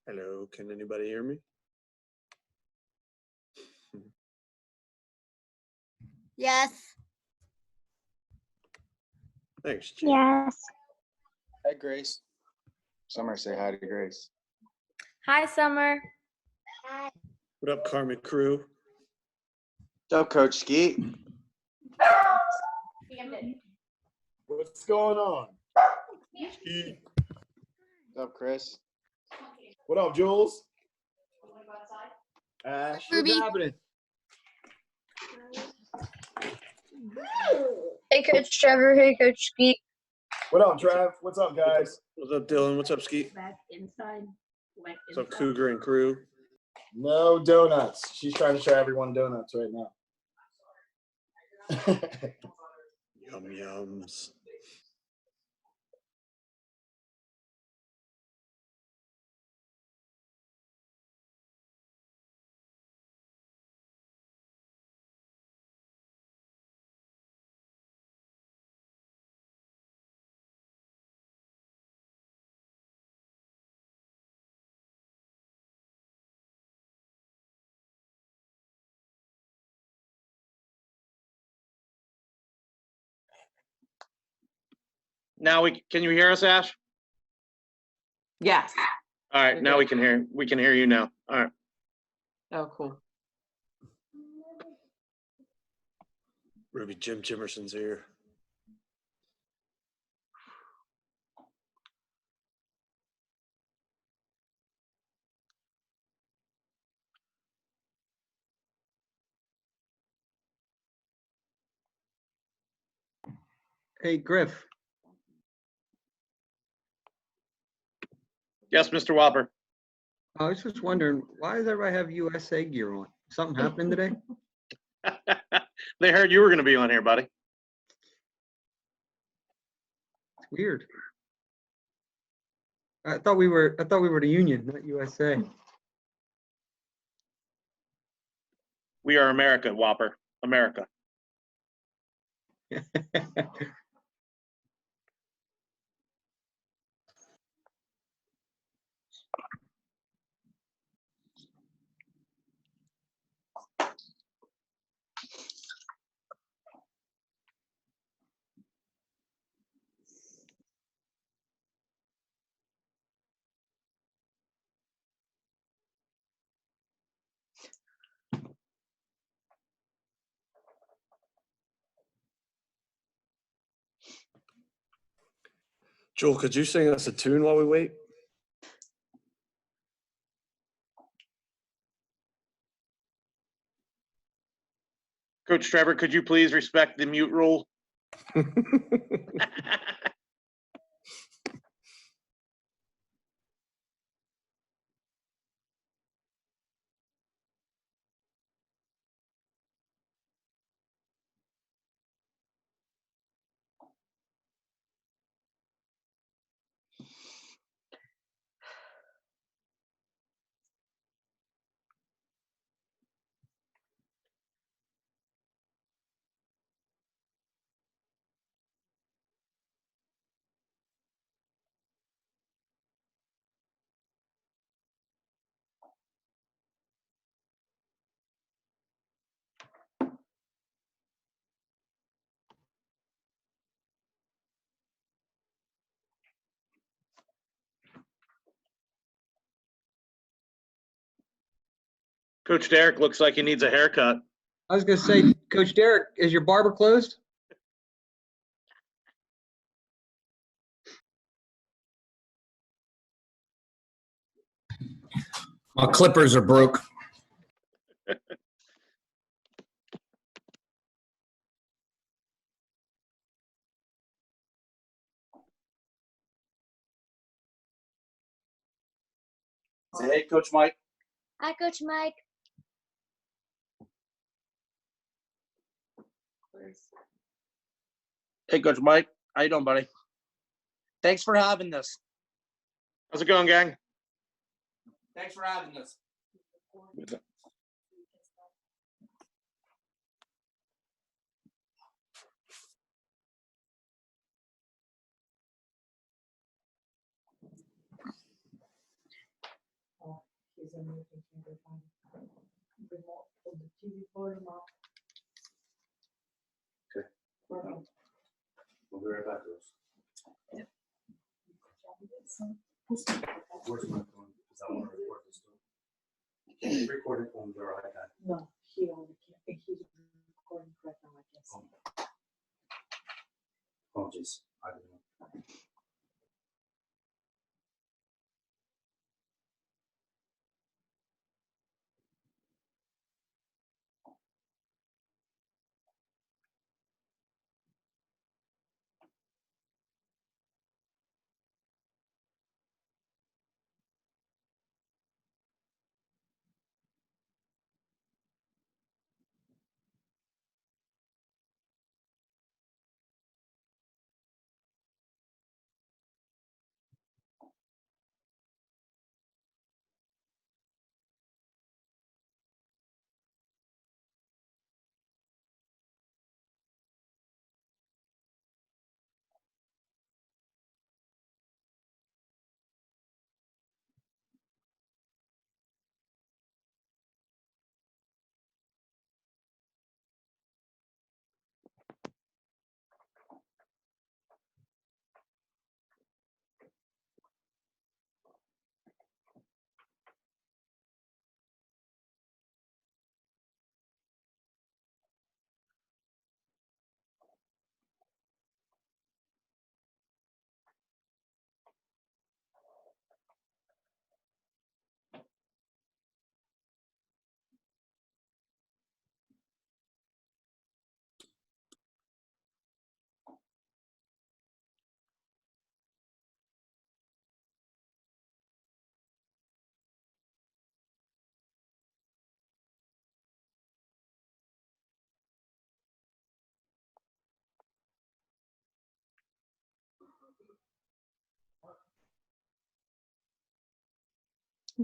Hello, can anybody hear me? Yes. Thanks, Jim. Yes. Hi, Grace. Summer, say hi to Grace. Hi, Summer. Hi. What up, Karmic crew? What's up, Coach Skeet? What's going on? Skeet. What's up, Chris? What up, Jules? Ash, Ruby. what's happening? Hey, Coach Trevor. Hey, Coach Skeet. What up, Trav? What's up, guys? What's up, Dylan? What's up, Skeet? What's up, Cougar and crew? No donuts. She's trying to show everyone donuts right now. Yum yums. Now can you hear us, Ash? Yes. All right, You're now good. we can hear you now. All right. Oh, cool. Ruby Jim Jimerson's here. Hey, Griff. Yes, Mr. Whopper. I was just wondering, why does everybody have USA gear on? Something happening today? They heard you were going to be on here, buddy. It's weird. I thought we were the Union, not USA. We are America, Whopper. America. Joel, could you sing us a tune while we wait? Coach Trevor, could you please respect the mute rule? Coach Derek looks like he needs a haircut. I was going to say, Coach Derek, is your barber closed? My clippers are broke. Say hey, Coach Mike. Hi, Coach Mike. Hey, Coach Mike. How you doing, buddy? Thanks for having this. How's it going, gang? Thanks for having this. We'll be right back, Rose. Where's my phone? Because I want to record this too. Can you record it on your iPad? No, he only can't. He's recording right now, I guess. Oh, jeez. I don't know.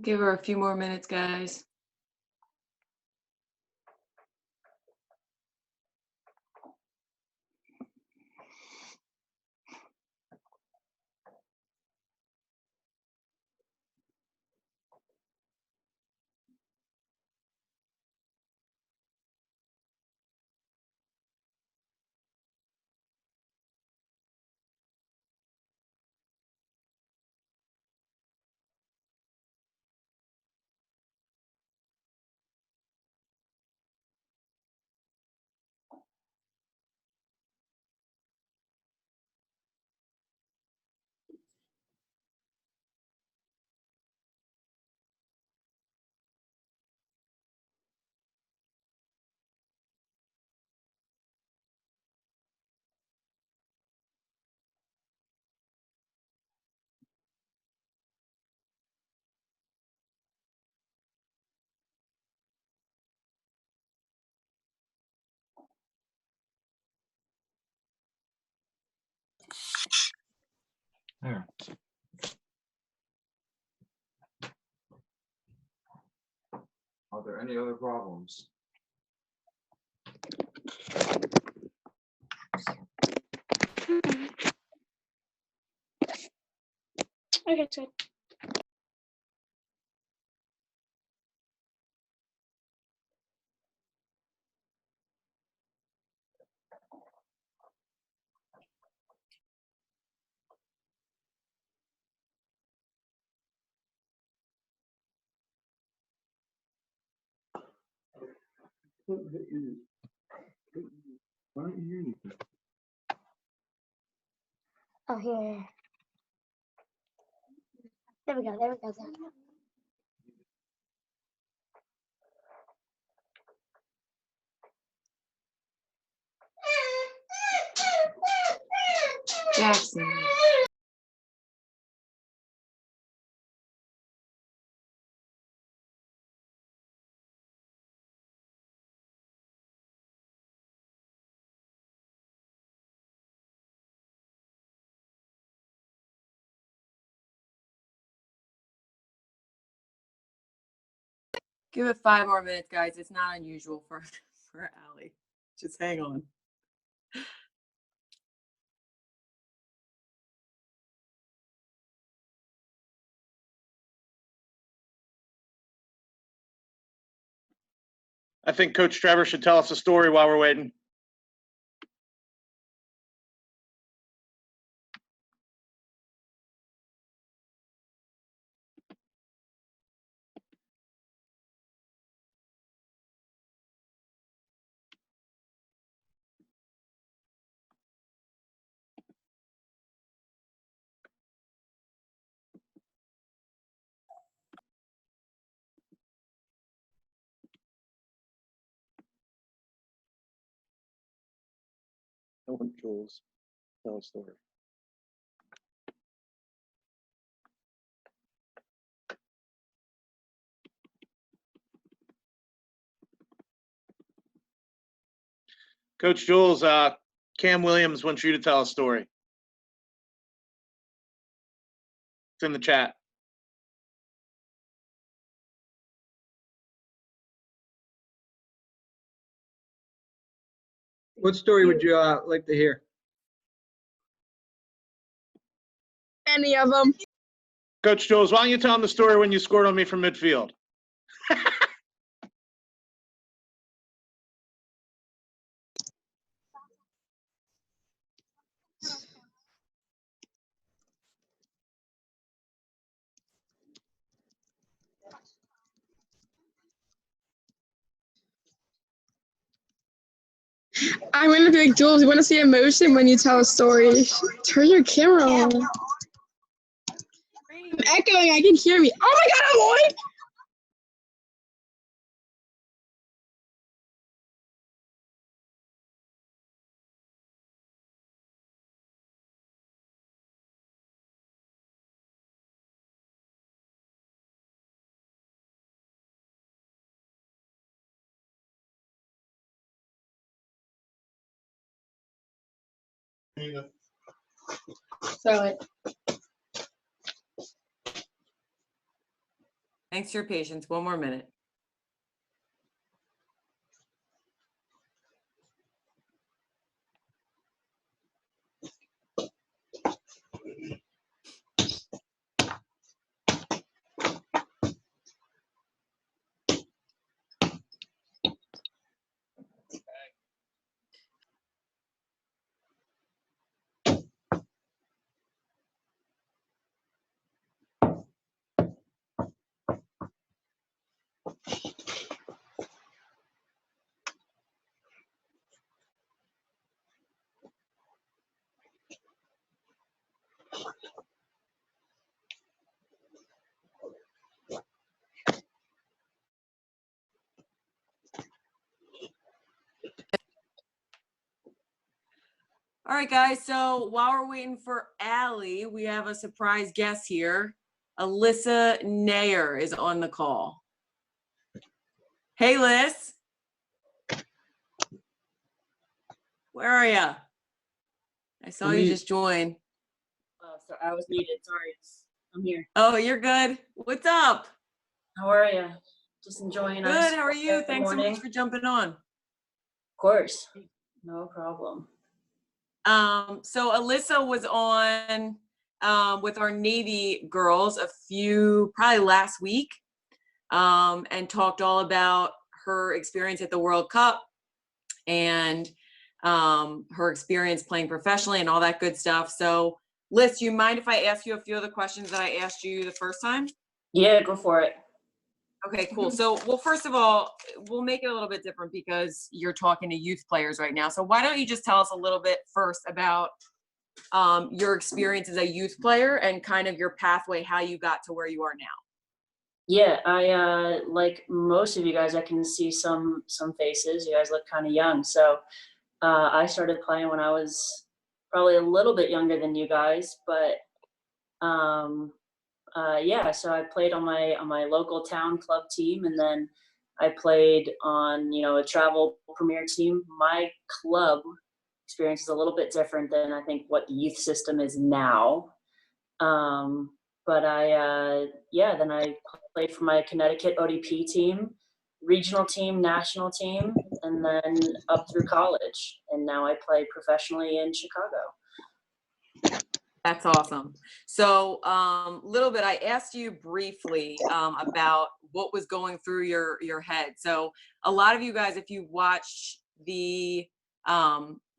Give her a few more minutes, guys. There. Are there any other problems? Okay, good. Why don't you hear anything? Oh, here. There we go. There we go. There we go. Jackson. Give it 5 more minutes, guys. It's not unusual for Allie. Just hang on. I think Coach Trevor should tell us a story while we're waiting. I want Jules to tell a story. Coach Jules, Cam Williams wants you to tell a story. It's in the chat. What story would you like to hear? Any of them. Coach Jules, why don't you tell him the story when you scored on me from midfield? I'm gonna be like, Jules, you wanna see emotion when you tell a story? Turn your camera on. I'm echoing, I can hear me. Oh my god, I'm on! Throw it. Thanks for your patience. One more minute. All right, guys. So while we're waiting for Allie, we have a surprise guest here. Alyssa Naeher is on the call. Hey, Liz. Where are you? I saw you just join. So I was muted. Sorry. I'm here. Oh, you're good. What's up? How are you? Just enjoying. Good. How are you? Thanks so much for jumping on. Of course. No problem. So Alyssa was on with our Navy girls probably last week, and talked all about her experience at the World Cup and her experience playing professionally and all that good stuff. So Liz, do you mind if I ask you a few of the questions that I asked you the first time? Yeah, go for it. Okay, cool. So, well, first of all, we'll make it a little bit different because you're talking to youth players right now. So why don't you just tell us a little bit first about your experience as a youth player and kind of your pathway, how you got to where you are now? Yeah, I like most of you guys, I can see some faces. You guys look kind of young. So I started playing when I was probably a little bit younger than you guys, but yeah, so I played on my local town club team, and then I played on, a travel premier team. My club experience is a little bit different than I think what the youth system is now. But then I played for my Connecticut ODP team, regional team, national team, and then up through college. And now I play professionally in Chicago. That's awesome. So, little bit, I asked you briefly about what was going through your head. So, a lot of you guys, if you watched the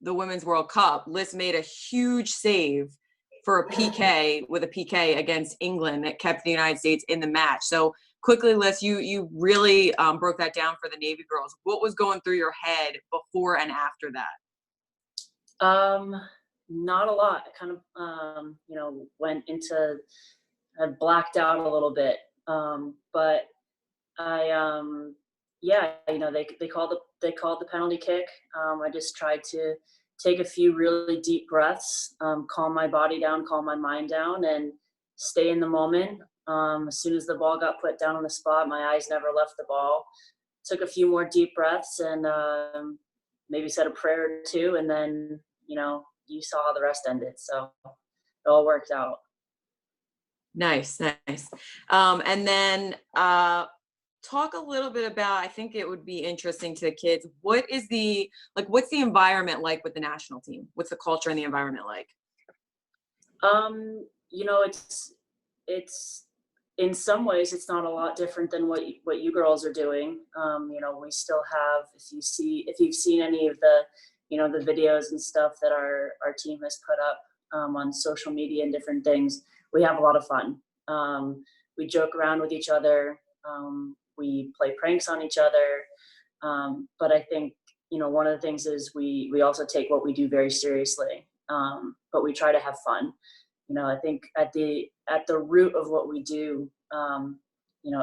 Women's World Cup, Liz made a huge save for a PK with a PK against England that kept the United States in the match. So, quickly, Liz, you really broke that down for the Navy girls. What was going through your head before and after that? Not a lot. I kind of, went into, I blacked out a little bit. But I, they called the penalty kick. I just tried to take a few really deep breaths, calm my body down, calm my mind down, and stay in the moment. As soon as the ball got put down on the spot, my eyes never left the ball. Took a few more deep breaths and maybe said a prayer or two, and then, you saw how the rest ended. So it all worked out. Nice. And then talk a little bit about, I think it would be interesting to the kids. What's the environment like with the national team? What's the culture and the environment like? It's in some ways it's not a lot different than what you girls are doing. We still have, if you've seen any of the, the videos and stuff that our team has put up on social media and different things, we have a lot of fun. We joke around with each other. We play pranks on each other. But I think, one of the things is we also take what we do very seriously. But we try to have fun. I think at the root of what we do,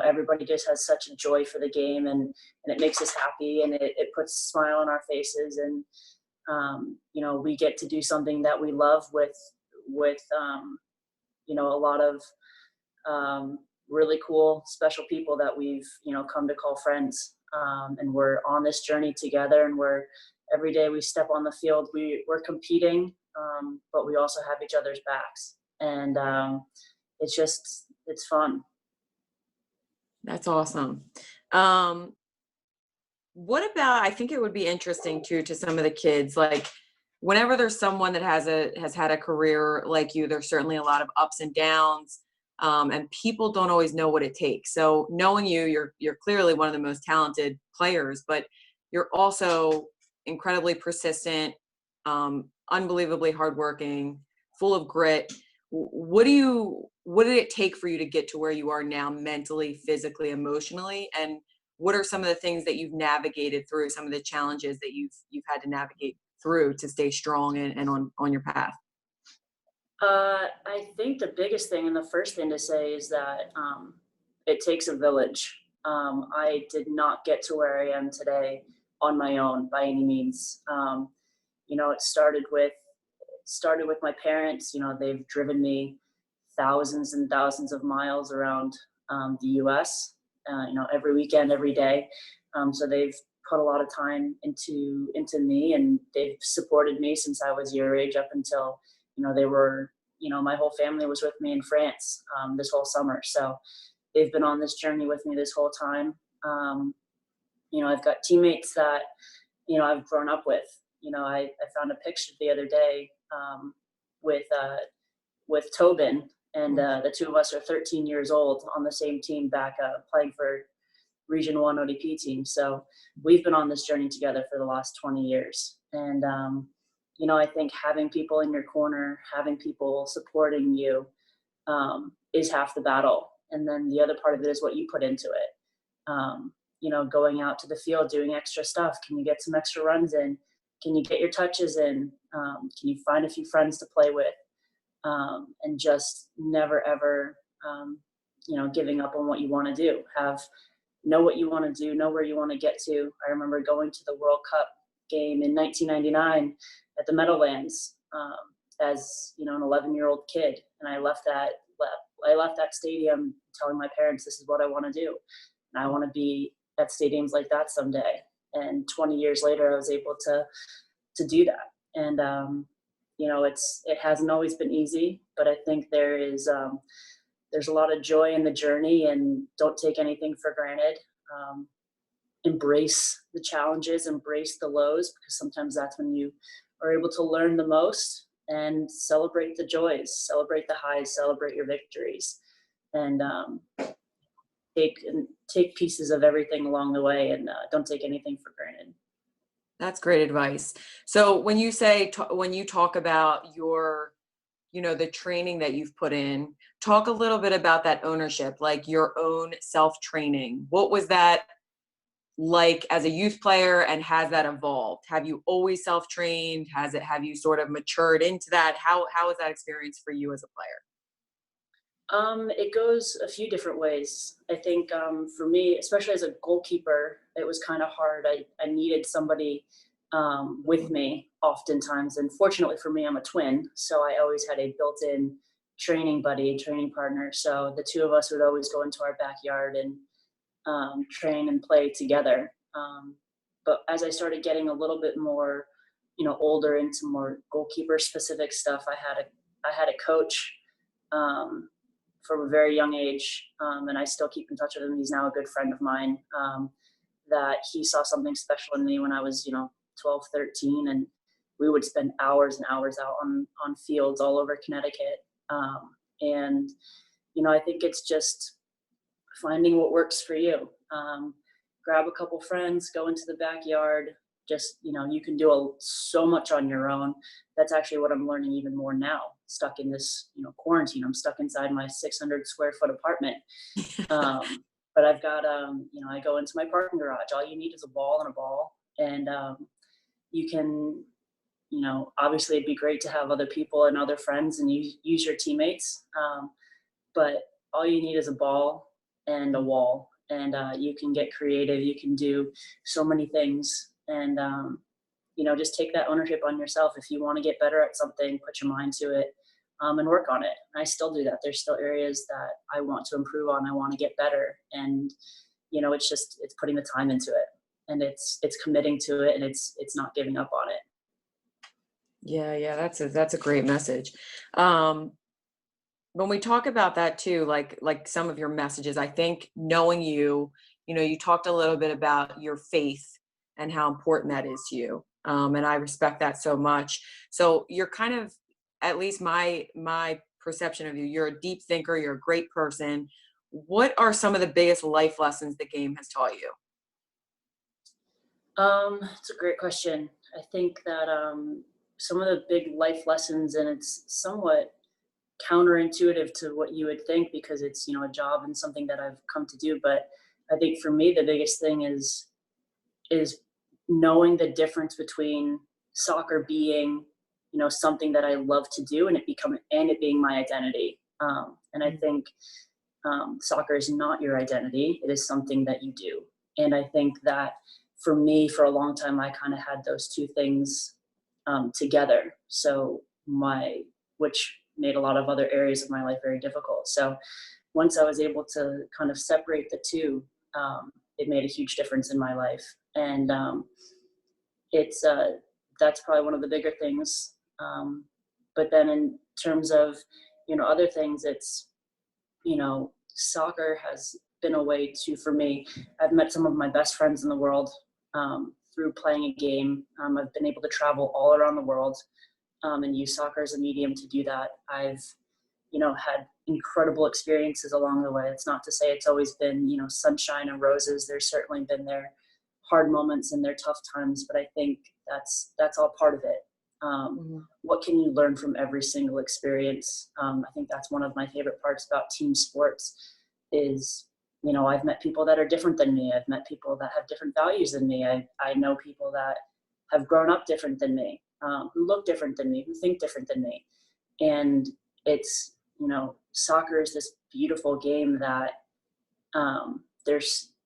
everybody just has such a joy for the game, and it makes us happy, and it puts a smile on our faces. And, we get to do something that we love with a lot of really cool, special people that we've, come to call friends. And we're on this journey together, and every day we step on the field, we're competing, but we also have each other's backs. And it's fun. That's awesome. What about, I think it would be interesting too, to some of the kids, like whenever there's someone that has had a career like you, there's certainly a lot of ups and downs, and people don't always know what it takes. So knowing you're clearly one of the most talented players, but you're also incredibly persistent, unbelievably hardworking, full of grit. What did it take for you to get to where you are now, mentally, physically, emotionally? And what are some of the things that you've navigated through, some of the challenges that you've had to navigate through to stay strong and on your path? I think the biggest thing and the first thing to say is that it takes a village. I did not get to where I am today on my own by any means. It started with my parents. They've driven me thousands and thousands of miles around the U.S. Every weekend, every day. So they've put a lot of time into me, and they've supported me since I was your age up until, they were, my whole family was with me in France this whole summer. So they've been on this journey with me this whole time. I've got teammates that, I've grown up with. I found a picture the other day with Tobin, and the two of us are 13 years old on the same team back playing for Region 1 ODP team. So we've been on this journey together for the last 20 years. And, I think having people in your corner, having people supporting you is half the battle. And then the other part of it is what you put into it. Going out to the field, doing extra stuff. Can you get some extra runs in? Can you get your touches in? Can you find a few friends to play with? And just never, ever, giving up on what you want to do. Know what you want to do, know where you want to get to. I remember going to the World Cup game in 1999 at the Meadowlands as an 11-year-old kid, and I left that stadium telling my parents, this is what I want to do, and I want to be at stadiums like that someday. And 20 years later, I was able to do that. And it hasn't always been easy, but I think there's a lot of joy in the journey, and don't take anything for granted. Embrace the challenges, embrace the lows, because sometimes that's when you are able to learn the most. and celebrate the joys, celebrate the highs, celebrate your victories, and take pieces of everything along the way, and don't take anything for granted. That's great advice. So when you say, when you talk about your, the training that you've put in, talk a little bit about that ownership, like your own self-training. What was that like as a youth player, and has that evolved? Have you always self-trained? Have you sort of matured into that? How is that experience for you as a player? It goes a few different ways. I think for me, especially as a goalkeeper, it was kind of hard. I needed somebody with me oftentimes. And fortunately for me, I'm a twin. So I always had a built-in training buddy, training partner. So the two of us would always go into our backyard and train and play together. But as I started getting a little bit more, older into more goalkeeper specific stuff, I had a coach from a very young age, and I still keep in touch with him. He's now a good friend of mine, that he saw something special in me when I was, 12, 13, and we would spend hours and hours out on fields all over Connecticut. And, I think it's just finding what works for you. Grab a couple friends, go into the backyard. Just, you can do so much on your own. That's actually what I'm learning even more now, stuck in this, quarantine. I'm stuck inside my 600 square foot apartment. But I've got, I go into my parking garage. All you need is a ball and a ball. And you can, obviously it'd be great to have other people and other friends and use your teammates. But all you need is a ball and a wall. And you can get creative. You can do so many things. And, just take that ownership on yourself. If you want to get better at something, put your mind to it and work on it. And I still do that. There's still areas that I want to improve on. I want to get better. And, it's putting the time into it, and it's committing to it, and it's not giving up on it. Yeah. That's a great message. When we talk about that too, like some of your messages, I think knowing you talked a little bit about your faith and how important that is to you. And I respect that so much. So you're kind of, at least my perception of you, you're a deep thinker, you're a great person. What are some of the biggest life lessons the game has taught you? It's a great question. I think that some of the big life lessons, and it's somewhat counterintuitive to what you would think because it's, a job and something that I've come to do. But I think for me, the biggest thing is knowing the difference between soccer being, something that I love to do and it being my identity. And I think soccer is not your identity. It is something that you do. And I think that for me, for a long time, I kind of had those two things together. So which made a lot of other areas of my life very difficult. So once I was able to kind of separate the two, it made a huge difference in my life. And that's probably one of the bigger things. But then in terms of, other things, it's, soccer has been a way to, for me, I've met some of my best friends in the world through playing a game. I've been able to travel all around the world and use soccer as a medium to do that. I've, had incredible experiences along the way. It's not to say it's always been, sunshine and roses. There's certainly been their hard moments and their tough times, but I think that's all part of it. What can you learn from every single experience? I think that's one of my favorite parts about team sports is, I've met people that are different than me. I've met people that have different values than me. I know people that have grown up different than me, who look different than me, who think different than me. And it's, soccer is this beautiful game that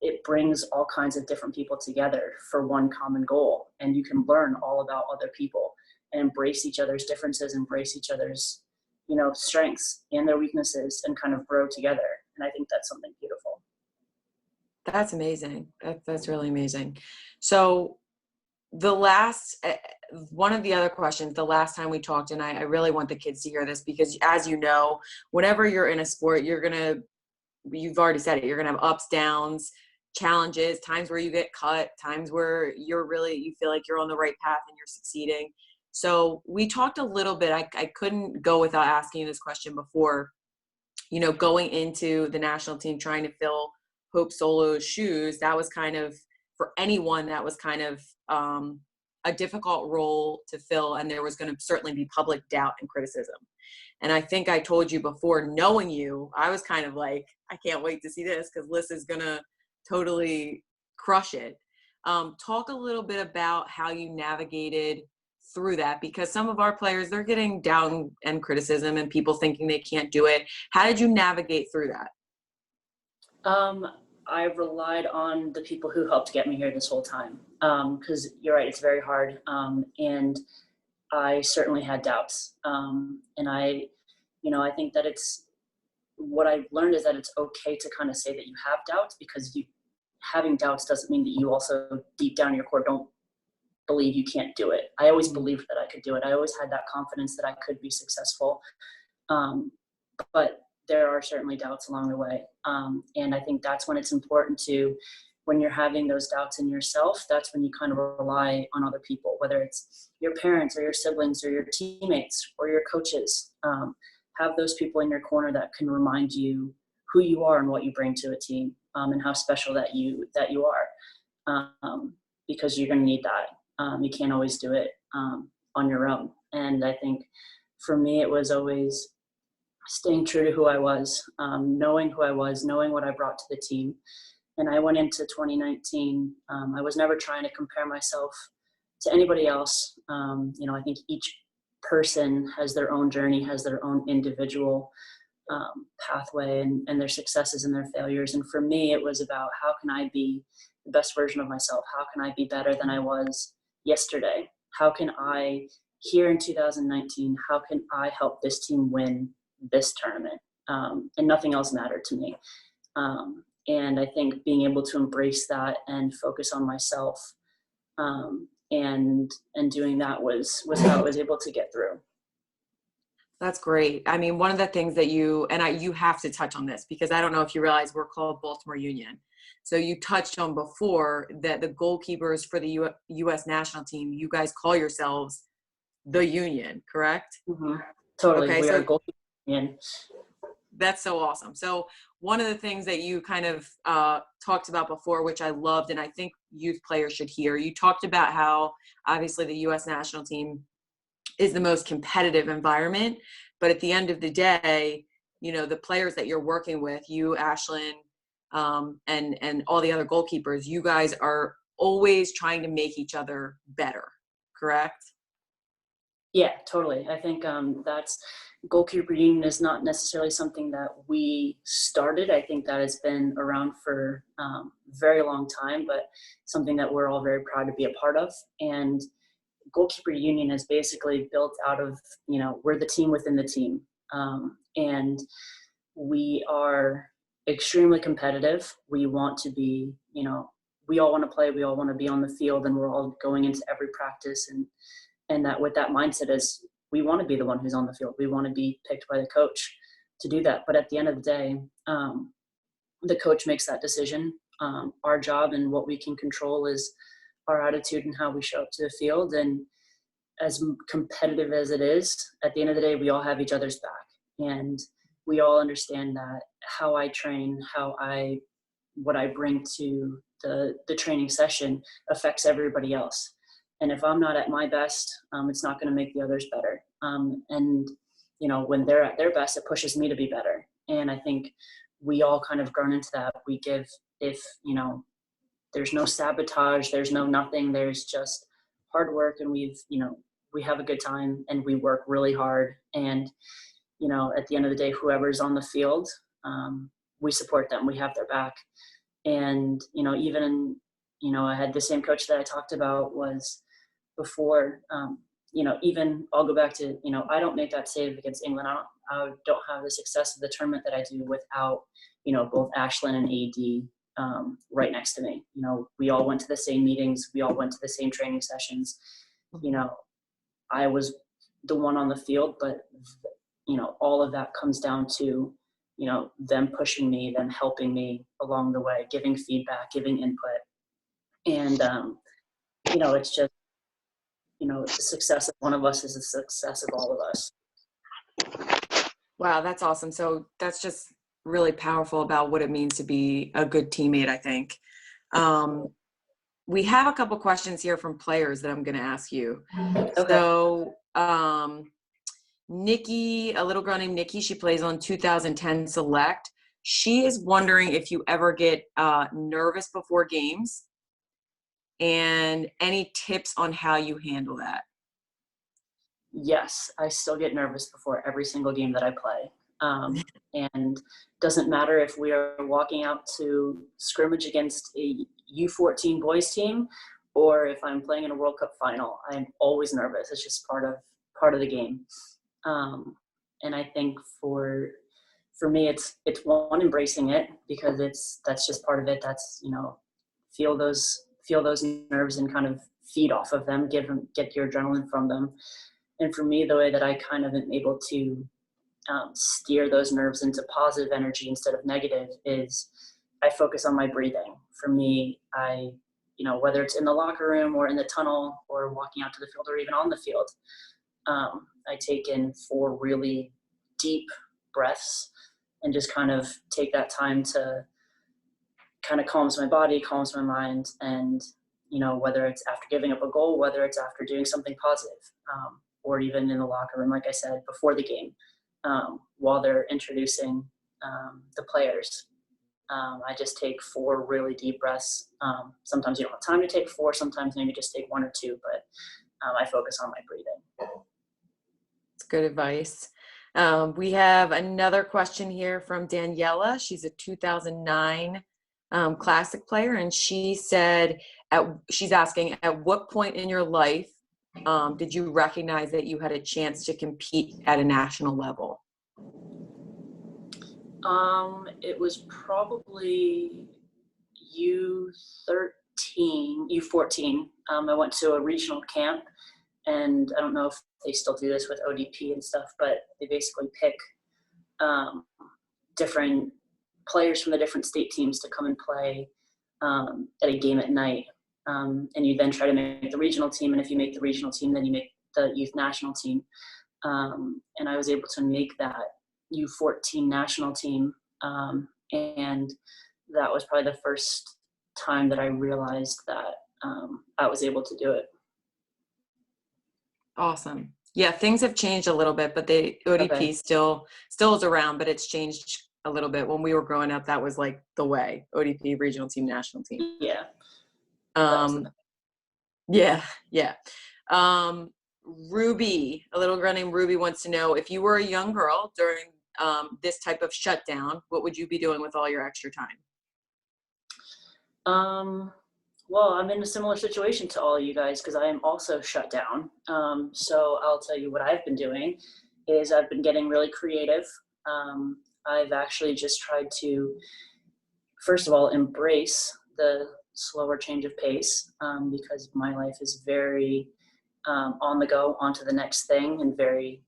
it brings all kinds of different people together for one common goal. And you can learn all about other people and embrace each other's differences, embrace each other's, strengths and their weaknesses, and kind of grow together. And I think that's something beautiful. That's amazing. That's really amazing. So one of the other questions, the last time we talked, and I really want the kids to hear this, because as you know, whenever you're in a sport, you've already said it, you're going to have ups, downs, challenges, times where you get cut, times where you feel like you're on the right path and you're succeeding. So we talked a little bit, I couldn't go without asking you this question before, you know, going into the national team, trying to fill Hope Solo's shoes, that was kind of, for anyone, that was kind of a difficult role to fill. And there was going to certainly be public doubt and criticism. And I think I told you before, knowing you, I was kind of like, I can't wait to see this because Alyssa's going to totally crush it. Talk a little bit about how you navigated through that, because some of our players, they're getting down and criticism and people thinking they can't do it. How did you navigate through that? I relied on the people who helped get me here this whole time. Because you're right, it's very hard. And I certainly had doubts. And I think that what I've learned is that it's okay to kind of say that you have doubts, because having doubts doesn't mean that you also deep down in your core don't believe you can't do it. I always believed that I could do it. I always had that confidence that I could be successful. But there are certainly doubts along the way. And I think that's when it's important when you're having those doubts in yourself, that's when you kind of rely on other people, whether it's your parents or your siblings or your teammates or your coaches. Have those people in your corner that can remind you who you are and what you bring to a team, and how special that you are, because you're going to need that. You can't always do it on your own. And I think for me, it was always staying true to who I was, knowing who I was, knowing what I brought to the team. And I went into 2019, I was never trying to compare myself to anybody else. I think each person has their own journey, has their own individual pathway and their successes and their failures. And for me, it was about, how can I be the best version of myself? How can I be better than I was yesterday? How can I, here in 2019, how can I help this team win this tournament? And nothing else mattered to me. And I think being able to embrace that and focus on myself, and doing that was how I was able to get through. That's great. I mean, one of the things that you have to touch on this, because I don't know if you realize we're called Baltimore Union. So you touched on before that the goalkeepers for the U.S. national team, you guys call yourselves the Union, correct? Mm-hmm. Totally. Okay, we so are Goalkeeper Union. That's so awesome. So one of the things that you kind of talked about before, which I loved, and I think youth players should hear, you talked about how obviously the U.S. national team is the most competitive environment, but at the end of the day, the players that you're working with, you, Ashlyn, and all the other goalkeepers, you guys are always trying to make each other better, correct? Yeah, totally. I think that's Goalkeeper Union is not necessarily something that we started. I think that has been around for a very long time, but something that we're all very proud to be a part of. And Goalkeeper Union is basically built out of, we're the team within the team. And we are extremely competitive. We want to be, we all want to play, we all want to be on the field, and we're all going into every practice. And that with that mindset is, we want to be the one who's on the field. We want to be picked by the coach to do that. But at the end of the day, the coach makes that decision. Our job and what we can control is our attitude and how we show up to the field. And as competitive as it is, at the end of the day, we all have each other's back. And we all understand that how I train, what I bring to the training session affects everybody else. And if I'm not at my best, it's not going to make the others better. And when they're at their best, it pushes me to be better. And I think we all kind of grown into that. We give, there's no sabotage, there's no nothing, there's just hard work, and we have a good time and we work really hard. And, at the end of the day, whoever's on the field, we support them, we have their back. And, even, I had the same coach that I talked about was before, even I'll go back to, I don't make that save against England. I don't have the success of the tournament that I do without, both Ashlyn and AD right next to me. We all went to the same meetings. We all went to the same training sessions. I was the one on the field, but, all of that comes down to, them pushing me, them helping me along the way, giving feedback, giving input. And, it's just, the success of one of us is the success of all of us. Wow, that's awesome. So that's just really powerful about what it means to be a good teammate, I think. We have a couple questions here from players that I'm going to ask you. Okay. So Nikki, a little girl named Nikki, she plays on 2010 Select. She is wondering if you ever get nervous before games and any tips on how you handle that. Yes, I still get nervous before every single game that I play. And doesn't matter if we are walking out to scrimmage against a U14 boys team or if I'm playing in a World Cup final. I'm always nervous. It's just part of the game. And I think for me, it's one, embracing it, because that's just part of it. That's, feel those nerves and kind of feed off of them, get your adrenaline from them. And for me, the way that I kind of am able to steer those nerves into positive energy instead of negative is I focus on my breathing. For me, whether it's in the locker room or in the tunnel or walking out to the field or even on the field, I take in 4 really deep breaths and just kind of take that time to kind of calms my body, calms my mind. And, whether it's after giving up a goal, whether it's after doing something positive, or even in the locker room, like I said, before the game, while they're introducing the players, I just take 4 really deep breaths. Sometimes you don't have time to take 4, sometimes maybe just take 1 or 2, but I focus on my breathing. It's good advice. We have another question here from Daniela. She's a 2009 Classic player, and she said, she's asking, at what point in your life did you recognize that you had a chance to compete at a national level? It was probably U14. I went to a regional camp, and I don't know if they still do this with ODP and stuff, but they basically pick different players from the different state teams to come and play at a game at night. And you then try to make the regional team, and if you make the regional team, then you make the youth national team. And I was able to make that U14 national team, and that was probably the first time that I realized that I was able to do it. Awesome. Yeah, things have changed a little bit, but the ODP Okay. still is around, but it's changed a little bit. When we were growing up, that was like the way. ODP, regional team, national team. Yeah. Yeah. Ruby, a little girl named Ruby, wants to know, if you were a young girl during this type of shutdown, what would you be doing with all your extra time? Well, I'm in a similar situation to all of you guys because I am also shut down. So I'll tell you what I've been doing is I've been getting really creative. I've actually just tried to, first of all, embrace the slower change of pace, because my life is very on the go, on to the next thing, and very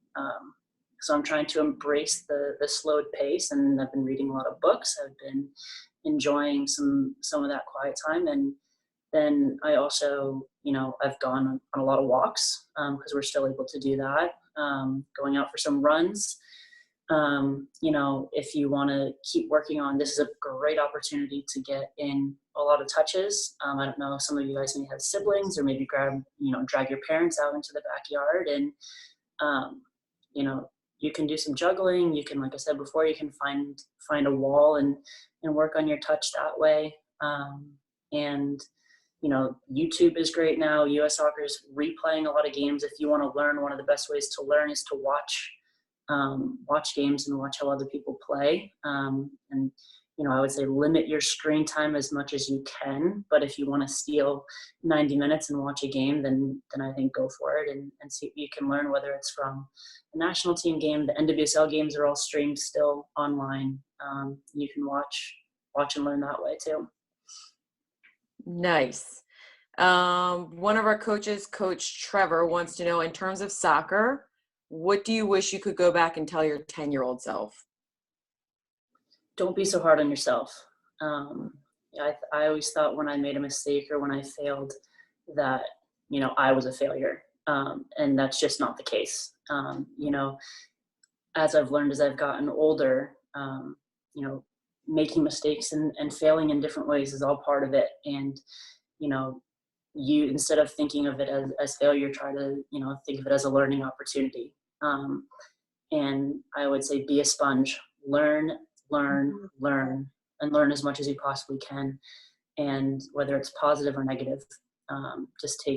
so I'm trying to embrace the slowed pace, and I've been reading a lot of books. I've been enjoying some of that quiet time, and then I also, I've gone on a lot of walks because we're still able to do that, going out for some runs. If you want to keep working on, this is a great opportunity to get in a lot of touches. I don't know, some of you guys may have siblings, or maybe drag your parents out into the backyard, and, you can do some juggling. You can, like I said before, you can find a wall and work on your touch that way. And YouTube is great now. US Soccer is replaying a lot of games. If you want to learn, one of the best ways to learn is to watch games and watch how other people play. And I would say limit your screen time as much as you can. But if you want to steal 90 minutes and watch a game, then I think go for it and see if you can learn, whether it's from a national team game. The NWSL games are all streamed still online. You can watch and learn that way too. Nice. One of our coaches, Coach Trevor, wants to know, in terms of soccer, what do you wish you could go back and tell your 10-year-old self? Don't be so hard on yourself. I always thought when I made a mistake or when I failed that, I was a failure. And that's just not the case. You know, as I've learned as I've gotten older, you know, making mistakes and failing in different ways is all part of it. And, you know, you, instead of thinking of it as failure, try to, you know, think of it as a learning opportunity. And I would say be a sponge, learn, and learn as much as you possibly can. And whether it's positive or negative, just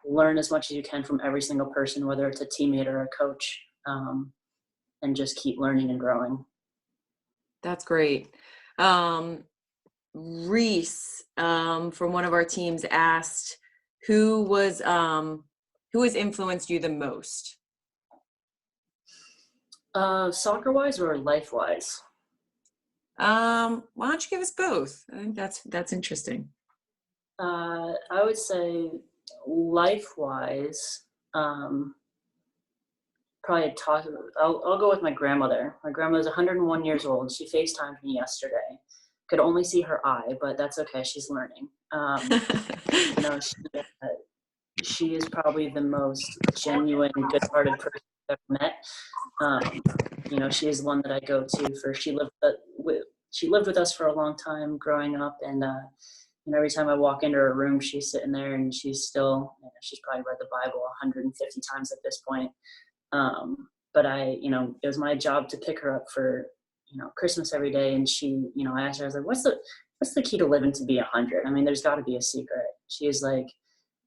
learn as much as you can from every single person, whether it's a teammate or a coach, and just keep learning and growing. That's great. Reese, from one of our teams asked, who has influenced you the most? Soccer wise or life wise? Why don't you give us both? I think that's interesting. I would say life wise, probably I'll go with my grandmother. My grandmother's 101 years old. She FaceTimed me yesterday. Could only see her eye, but that's okay. She's learning. You know, she is probably the most genuine, good-hearted person I've ever met. You know, she is one that I go to for. She lived with us for a long time growing up, and every time I walk into her room, she's sitting there, and she's still. She's probably read the Bible 150 times at this point. But it was my job to pick her up for, Christmas every day. And she, I asked her, I was like, what's the key to living to be 100? I mean, there's got to be a secret. She is like,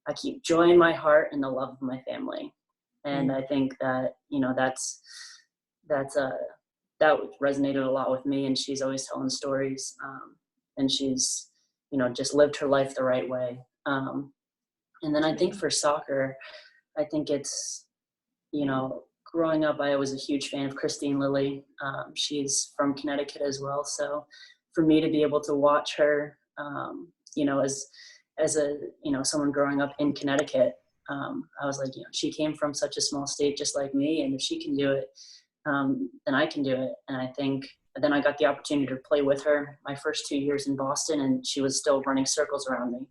I keep joy in my heart and the love of my family. And I think that, that resonated a lot with me. And she's always telling stories. And she's, just lived her life the right way. And then I think for soccer, I think it's, growing up, I was a huge fan of Christine Lilly. She's from Connecticut as well. So for me to be able to watch her, as a, someone growing up in Connecticut, I was like, she came from such a small state just like me. And if she can do it, then I can do it. And I think then I got the opportunity to play with her my first 2 years in Boston, and she was still running circles around me.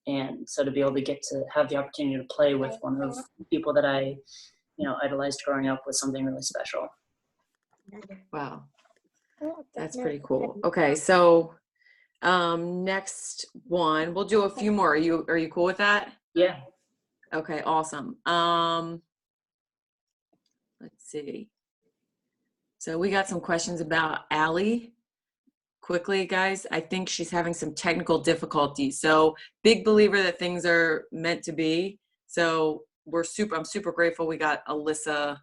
And so to be able to get to have the opportunity to play with one of the people that I, idolized growing up was something really special. Wow. That's pretty cool. Okay. So, next one, we'll do a few more. Are you cool with that? Yeah. Okay. Awesome. Let's see. So we got some questions about Allie. Quickly, guys, I think she's having some technical difficulties. So big believer that things are meant to be. So I'm super grateful we got Alyssa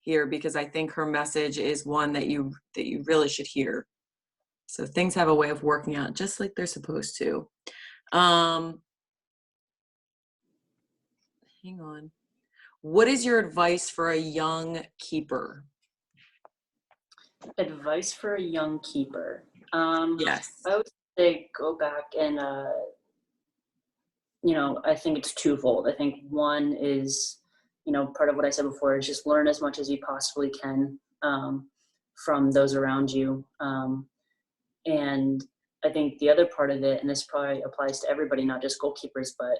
here, because I think her message is one that you really should hear. So things have a way of working out just like they're supposed to. Hang on. What is your advice for a young keeper? Advice for a young keeper. Yes. I would say go back and, I think it's twofold. I think one is, part of what I said before is just learn as much as you possibly can from those around you. And I think the other part of it, and this probably applies to everybody, not just goalkeepers, but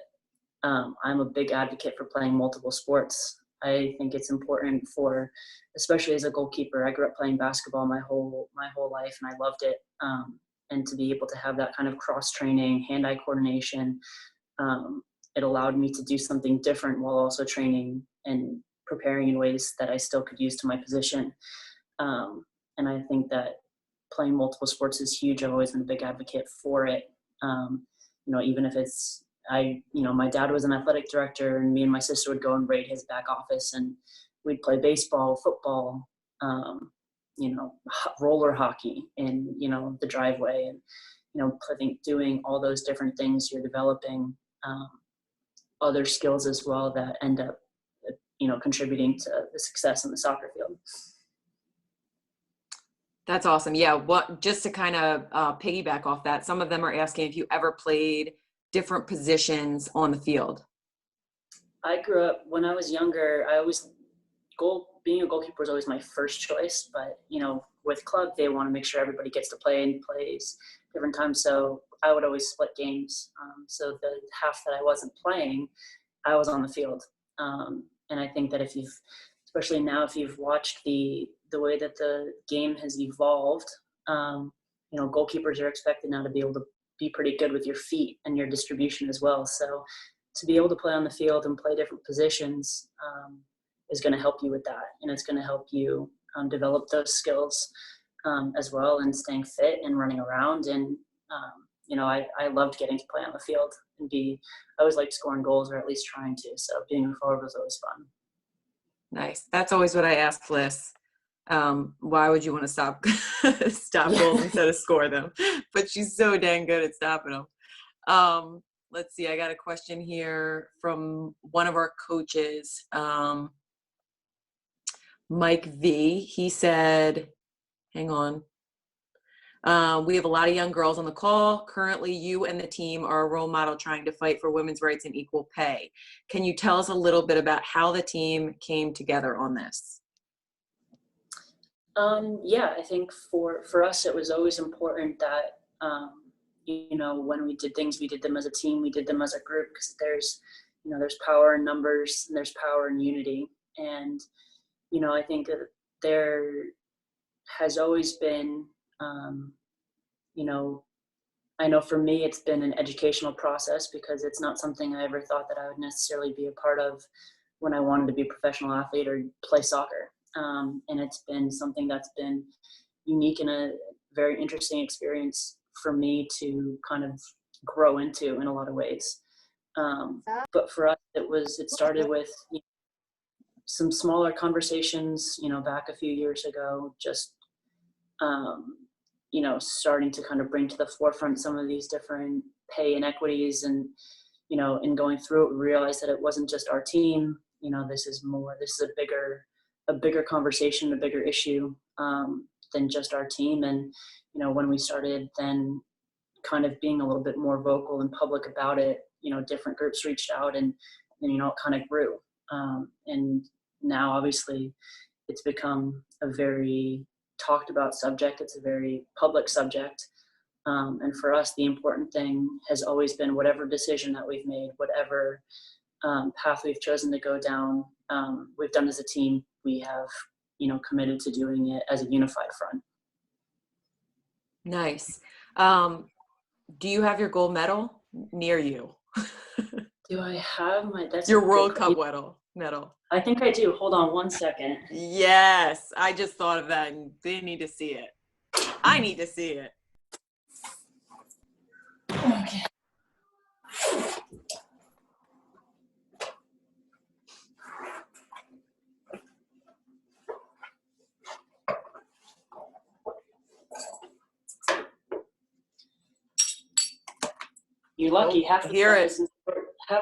I'm a big advocate for playing multiple sports. I think it's important especially as a goalkeeper. I grew up playing basketball my whole life, and I loved it. And to be able to have that kind of cross training, hand-eye coordination, it allowed me to do something different while also training and preparing in ways that I still could use to my position. And I think that playing multiple sports is huge. I've always been a big advocate for it. Even if it's, my dad was an athletic director, and me and my sister would go and raid his back office, and we'd play baseball, football, roller hockey in, the driveway. And, I think doing all those different things, you're developing other skills as well that end up, contributing to the success in the soccer field. That's awesome. Yeah. Just to kind of piggyback off that, some of them are asking if you ever played different positions on the field. I grew up, when I was younger, being a goalkeeper was always my first choice, but, with club, they want to make sure everybody gets to play and plays different times. So I would always split games. So the half that I wasn't playing, I was on the field. And I think that especially now, if you've watched the way that the game has evolved, goalkeepers are expected now to be able to be pretty good with your feet and your distribution as well. So to be able to play on the field and play different positions is going to help you with that. And it's going to help you develop those skills as well, and staying fit and running around. And, I loved getting to play on the field and I always liked scoring goals, or at least trying to. So being a forward was always fun. Nice. That's always what I ask Liz. Why would you want to stop goals instead of score them? But she's so dang good at stopping them. Let's see. I got a question here from one of our coaches, Mike V. He said, hang on. We have a lot of young girls on the call. Currently, you and the team are a role model trying to fight for women's rights and equal pay. Can you tell us a little bit about how the team came together on this? I think for us, it was always important that, when we did things, we did them as a team, we did them as a group, because there's power in numbers and there's power in unity. And, I think that there has always been, I know for me, it's been an educational process, because it's not something I ever thought that I would necessarily be a part of when I wanted to be a professional athlete or play soccer. And it's been something that's been unique and a very interesting experience for me to kind of grow into in a lot of ways. But for us, it started with some smaller conversations, back a few years ago, just, starting to kind of bring to the forefront some of these different pay inequities, and, in going through it, we realized that it wasn't just our team. This is a bigger conversation, a bigger issue than just our team. And, when we started then kind of being a little bit more vocal and public about it, different groups reached out, and it kind of grew. And now obviously it's become a very talked about subject. It's a very public subject. And for us, the important thing has always been whatever decision that we've made, whatever path we've chosen to go down, we've done as a team. We have, committed to doing it as a unified front. Nice. Do you have your gold medal near you? Do I have that's your World Cup medal? I think I do. Hold on one second. Yes. I just thought of that, and they need to see it. I need to see it. Okay. You're lucky. Half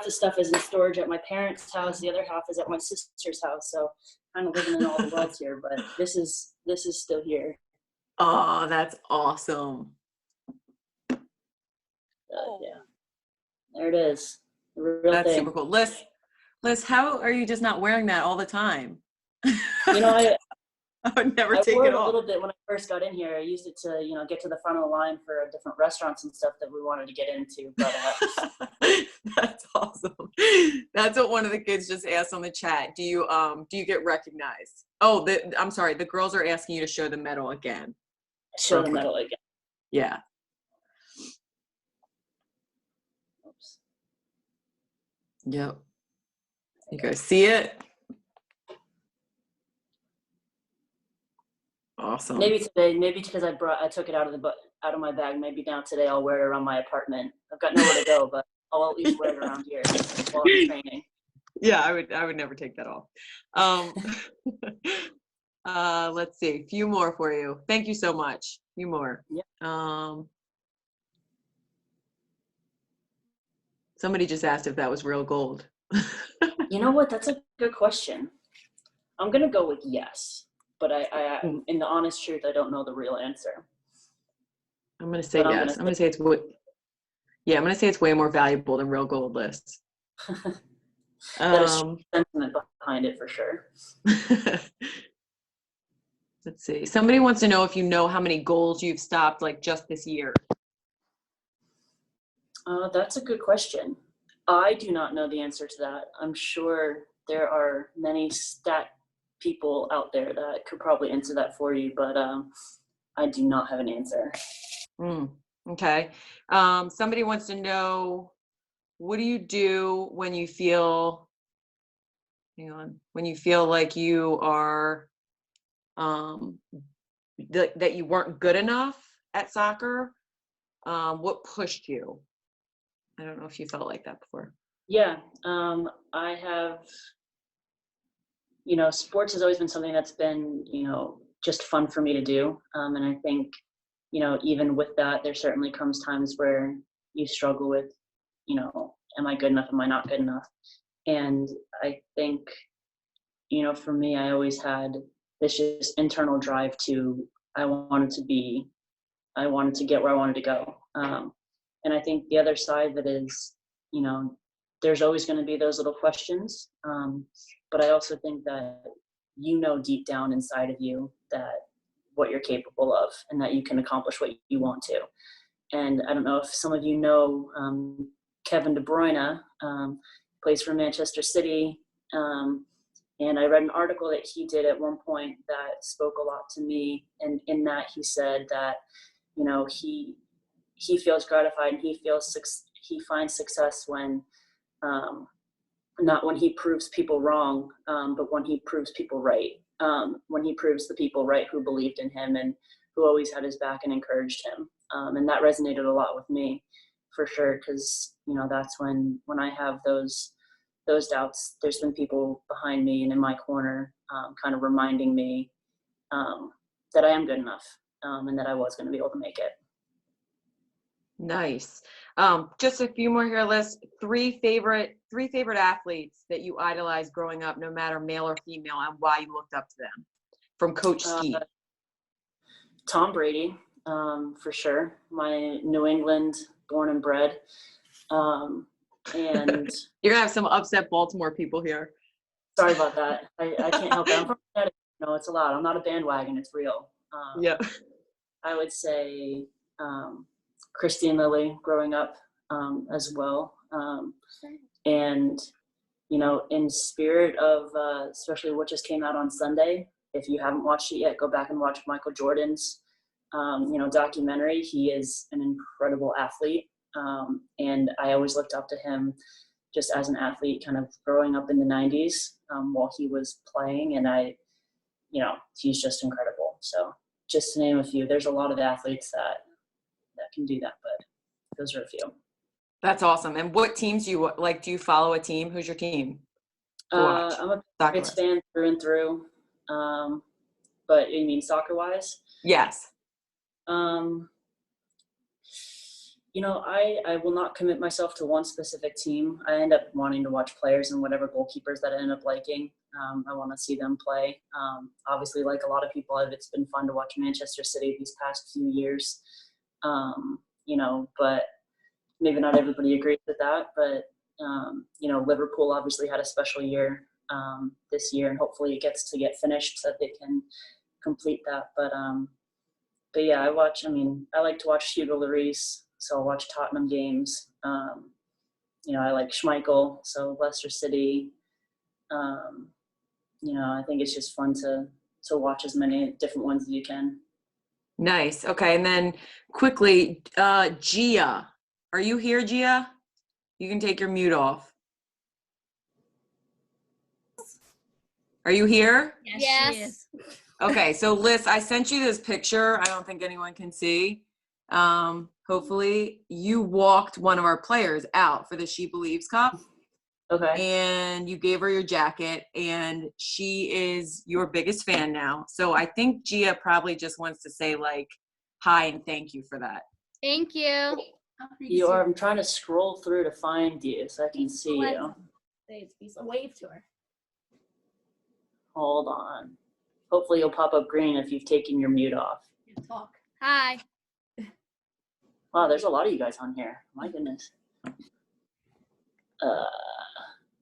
the stuff is in storage at my parents' house. The other half is at my sister's house. So kind of living in all the worlds here, but this is still here. Oh, that's awesome. Yeah, there it is. The real That's thing. super cool. Liz, how are you just not wearing that all the time? I would never take wore it it a off. little bit when I first got in here. I used it to, get to the front of the line for different restaurants and stuff that we wanted to get into. But that's awesome. That's what one of the kids just asked on the chat. Do you get recognized? Oh, I'm sorry. The girls are asking you to show the medal again. Show the medal again. Yeah. Oops. Yep. You guys see it? Awesome. Maybe today, because I took it out of my bag. Maybe now today I'll wear it around my apartment. I've got nowhere to go, but I'll at least wear it around here while I'm training. Yeah, I would never take that off. Let's see, a few more for you. Thank you so much. A few more. Yeah. Somebody just asked if that was real gold. You know what? That's a good question. I'm gonna go with yes. But I in the honest truth, I don't know the real answer. I'm going to say yes. I'm going to say it's way more valuable than real gold lists. There's sentiment behind it for sure. Let's see. Somebody wants to know if you know how many goals you've stopped, like just this year. That's a good question. I do not know the answer to that. I'm sure there are many stat people out there that could probably answer that for you, but I do not have an answer. Okay. Somebody wants to know, what do you do when you feel, when you feel like you are, that you weren't good enough at soccer? What pushed you? I don't know if you felt like that before. Yeah, I have, sports has always been something that's been, just fun for me to do. And I think, even with that, there certainly comes times where you struggle with, am I good enough? Am I not good enough? And I think, for me, I always had this just internal drive to, I wanted to get where I wanted to go. And I think the other side of it is, there's always going to be those little questions. But I also think that, deep down inside of you that what you're capable of and that you can accomplish what you want to. And I don't know if some of you know Kevin De Bruyne, plays for Manchester City. And I read an article that he did at one point that spoke a lot to me. And in that he said that, he feels gratified and he finds success when, not when he proves people wrong, but when he proves people right. When he proves the people right who believed in him and who always had his back and encouraged him. And that resonated a lot with me, for sure, because, that's when I have those doubts, there's been people behind me and in my corner kind of reminding me that I am good enough and that I was going to be able to make it. Nice. Just a few more here, Liz. Three favorite athletes that you idolized growing up, no matter male or female, and why you looked up to them from Coach Ski. Tom Brady, for sure. My New England born and bred. And you're gonna have some upset Baltimore people here. Sorry about that. I can't help it. I'm from Connecticut. It's a lot. I'm not a bandwagon. It's real. Yeah. I would say Christine Lilly growing up as well. And, in spirit of especially what just came out on Sunday, if you haven't watched it yet, go back and watch Michael Jordan's, documentary. He is an incredible athlete. And I always looked up to him just as an athlete kind of growing up in the 90s while he was playing. And he's just incredible. So just to name a few, there's a lot of athletes that can do that, but those are a few. That's awesome. And what teams do you like? Do you follow a team? Who's your team? I'm a Patriots fan through and through. But you mean soccer-wise? Yes. I will not commit myself to one specific team. I end up wanting to watch players and whatever goalkeepers that I end up liking. I want to see them play. Obviously, like a lot of people, it's been fun to watch Manchester City these past few years. But maybe not everybody agrees with that. But, Liverpool obviously had a special year this year, and hopefully it gets to get finished so that they can complete that. But yeah, I like to watch Hugo Lloris, so I'll watch Tottenham games. I like Schmeichel, so Leicester City. I think it's just fun to watch as many different ones as you can. Nice. Okay, and then quickly, Gia. Are you here, Gia? You can take your mute off. Are you here? Yes. Okay, so Liz, I sent you this picture. I don't think anyone can see. Hopefully you walked one of our players out for the She Believes Cup. Okay. And you gave her your jacket, and she is your biggest fan now. So I think Gia probably just wants to say hi and thank you for that. Thank you. I'm trying to scroll through to find you so I can see you. Wave to her. Hold on. Hopefully you'll pop up green if you've taken your mute off. Talk. Hi. Wow, there's a lot of you guys on here. My goodness.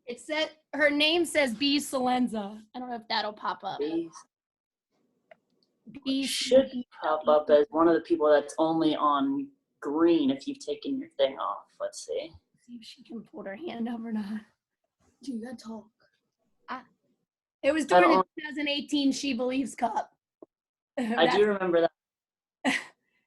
It said her name says B Salenza. I don't know if that'll pop up. B should pop up as one of the people that's only on green if you've taken your thing off. Let's see. see if she can put her hand up or not. You gotta talk. It was during the 2018 She Believes Cup. I do remember that.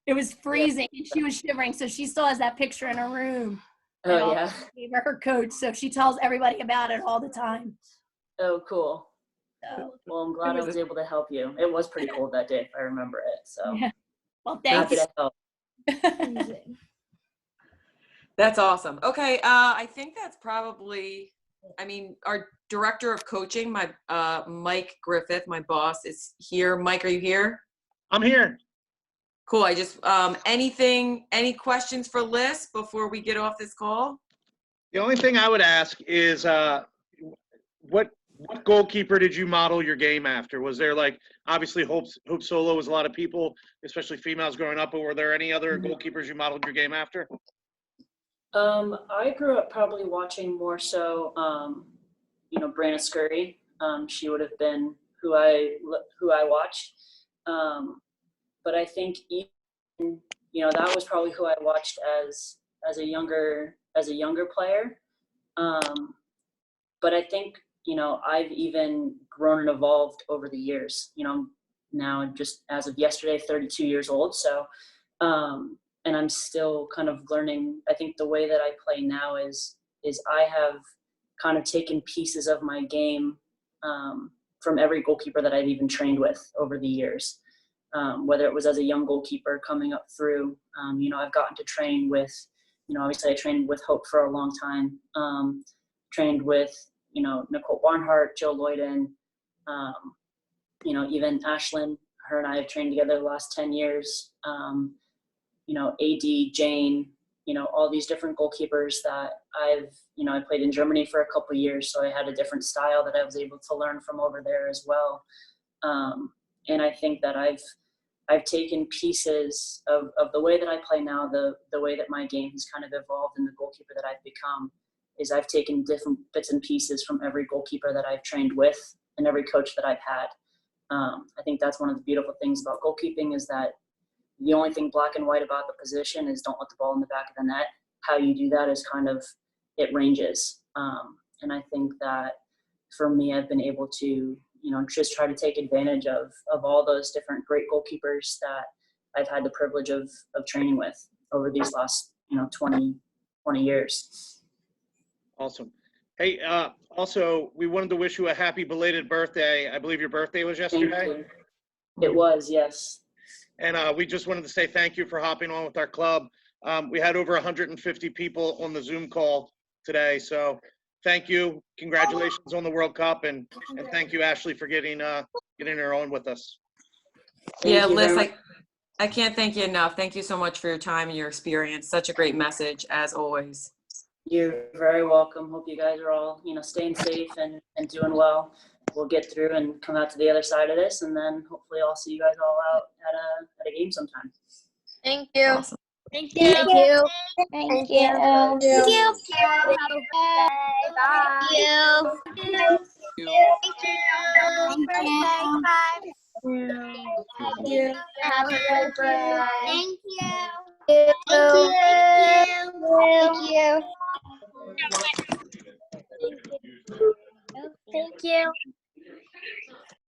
It was freezing and she was shivering, so she still has that picture in her room. Oh, yeah. Gave her coach, so she tells everybody about it all the time. Oh, cool. So, Well, I'm glad I was able to help you. It was pretty cold that day, if I remember it. So yeah. Well, thank happy you. to help. That's awesome. Okay, I think that's probably, I mean, our director of coaching, my Mike Griffith, my boss, is here. Mike, are you here? I'm here. Cool. I just any questions for Liz before we get off this call? The only thing I would ask is what goalkeeper did you model your game after? Was there, like, obviously Hope Solo was a lot of people, especially females growing up, but were there any other goalkeepers you modeled your game after? I grew up probably watching more so, Brandon Scurry. She would have been who I watched. But I think even, that was probably who I watched as a younger player. But I think, I've even grown and evolved over the years. Now just as of yesterday, 32 years old. So, and I'm still kind of learning. I think the way that I play now is I have kind of taken pieces of my game from every goalkeeper that I've even trained with over the years. Whether it was as a young goalkeeper coming up through, I've gotten to train with, obviously I trained with Hope for a long time, trained with, Nicole Barnhart, Jill Lloyden, even Ashlyn, her and I have trained together the last 10 years, AD, Jane, all these different goalkeepers that I played in Germany for a couple of years. So I had a different style that I was able to learn from over there as well. And I think that I've taken pieces of the way that I play now, the way that my game has kind of evolved and the goalkeeper that I've become is I've taken different bits and pieces from every goalkeeper that I've trained with and every coach that I've had. I think that's one of the beautiful things about goalkeeping is that the only thing black and white about the position is don't let the ball in the back of the net. How you do that is kind of, it ranges. And I think that for me, I've been able to, just try to take advantage of all those different great goalkeepers that I've had the privilege of training with over these last, 20 years. Awesome. Hey, also, we wanted to wish you a happy belated birthday. I believe your birthday was yesterday. Thank you. It was, yes. And we just wanted to say thank you for hopping on with our club. We had over 150 people on the Zoom call today. So thank you. Congratulations on the World Cup. And thank you, Ashley, for getting her on with us. Yeah, Liz, I can't thank you enough. Thank you so much for your time and your experience. Such a great message, as always. You're very welcome. Hope you guys are all, staying safe and doing well. We'll get through and come out to the other side of this, and then hopefully I'll see you guys all out at a game sometime. Thank you. Awesome. Thank you. Thank you. Thank you. Thank you. Bye. Thank you. Thank you. Have a good day. Thank you. Thank you. Thank you. Thank you.